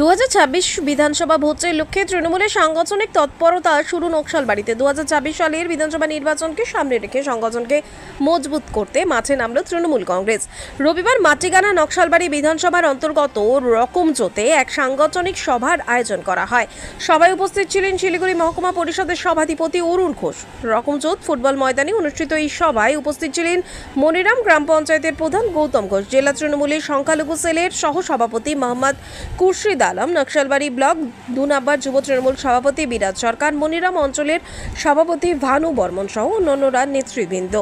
2026 বিধানসভা ভোটের লক্ষ্যে তৃণমূলের সাংগঠনিক তৎপরতা শুরু নকশালবাড়িতে। 2026 সালের বিধানসভা নির্বাচনকে সামনে রেখে সংগঠনকে মজবুত করতে মাঠে নামল তৃণমূল কংগ্রেস। রবিবার মাটিগানা নকশালবাড়ি বিধানসভার অন্তর্গত রকমজোতে এক সাংগঠনিক সভার আয়োজন করা হয়। সভায় উপস্থিত ছিলেন শিলিগুড়ি মহকুমা পরিষদের সভাধিপতি অরুণ ঘোষ। রকমজোত ফুটবল ময়দানে অনুষ্ঠিত এই সভায় উপস্থিত ছিলেন মনিরাম গ্রাম পঞ্চায়েতের প্রধান গৌতম ঘোষ, জেলা তৃণমূলের সংখ্যালঘু সেলের সহসভাপতি মোহাম্মদ খুরশিদ আলম, নকশালবাড়ি ব্লক 2 নম্বর যুব তৃণমূল সভাপতি বিরাজ সরকার, মনিরাম অঞ্চলের সভাপতি ভানু বর্মন সহ অন্যান্যরা নেতৃবৃন্দ।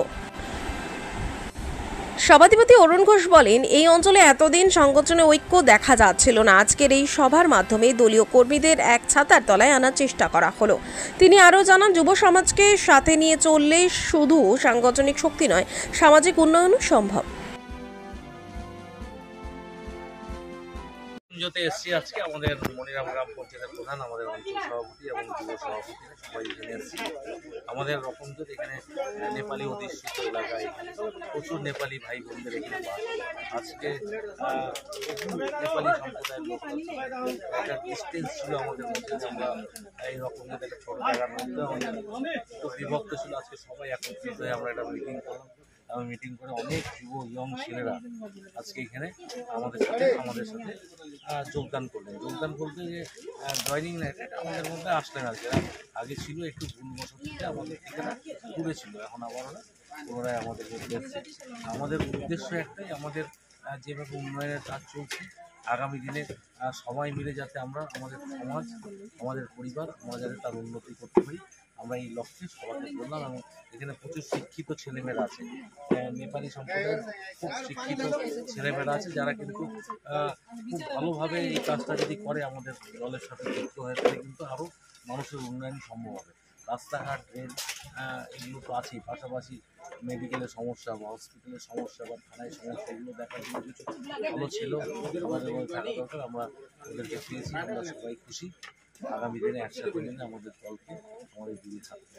সভাধিপতি অরুণ ঘোষ বলেন, এই অঞ্চলে এতদিন সংগঠনে ঐক্য দেখা যাচ্ছিল না। আজকের এই সভার মাধ্যমে দলীয় কর্মীদের এক ছাতার তলায় আনার চেষ্টা করা হলো। তিনি আরও জানান, যুব সমাজকে সাথে নিয়ে চললে শুধু সাংগঠনিক শক্তি নয়, সামাজিক উন্নয়নও সম্ভব। পুজোতে এসেছি আজকে আমাদের মনিরাম গ্রাম পঞ্চায়েতের প্রধান, আমাদের অঞ্চল সভাপতি এবং যুব সভাপতি সবাই এখানে এসেছি। আমাদের রকমজোত এখানে নেপালি অধিষ্ঠিত এলাকা, এখানে প্রচুর নেপালি ভাই বোনদের এখানে বাস। আজকে নেপালি সম্প্রদায়ের লোক একটা ডিস্টেন্স ছিল আমাদের মধ্যে, যে আমরা এই রকমজোত একটা ছোটো জায়গার মধ্যে আমাদের তো বিভক্ত ছিল। আজকে সবাই একত্রিত হয়ে আমরা একটা মিটিং করলাম। মিটিং করে অনেক ইয়ং ছেলেরা আজকে এখানে আমাদের সাথে যোগদান করলেন। যোগদান বলতে যে জয়নিং না, এটা আমাদের মধ্যে আসলেন আর কি। আগে ছিল একটু ভুলবশত আমাদের ঠিকানা দূরে ছিল, এখন আবার পুনরায় আমাদের মধ্যে এসছে। আমাদের উদ্দেশ্য একটাই, আমাদের যেভাবে উন্নয়নের কাজ চলছে আগামী দিনে সবাই মিলে যাতে আমরা আমাদের সমাজ, আমাদের পরিবার, আমরা যাতে তার উন্নতি করতে পারি, আমরা এই লক্ষ্যে সবাইকে বললাম। এবং এখানে প্রচুর শিক্ষিত ছেলেমেয়েরা আছে, নেপালি সম্প্রদায়ের খুব শিক্ষিত ছেলেমেয়েরা আছে, যারা কিন্তু খুব ভালোভাবে এই কাজটা যদি করে আমাদের দলের সাথে যুক্ত হয়ে, তাহলে কিন্তু আরও মানুষের উন্নয়ন সম্ভব হবে। রাস্তাঘাট, ড্রেন এগুলো তো আছেই, পাশাপাশি মেডিকেলের সমস্যা বা হসপিটালের সমস্যা বা থানায় সমস্যা, এগুলো দেখার জন্য কিছু ভালো ছিল আমাদের মধ্যে থাকা দরকার। আমরা ওদেরকে পেয়েছি, আমরা সবাই খুশি। আগামী দিনে একসাথে মিলে আমাদের দলকে আমাদের দিকে ছাড়তে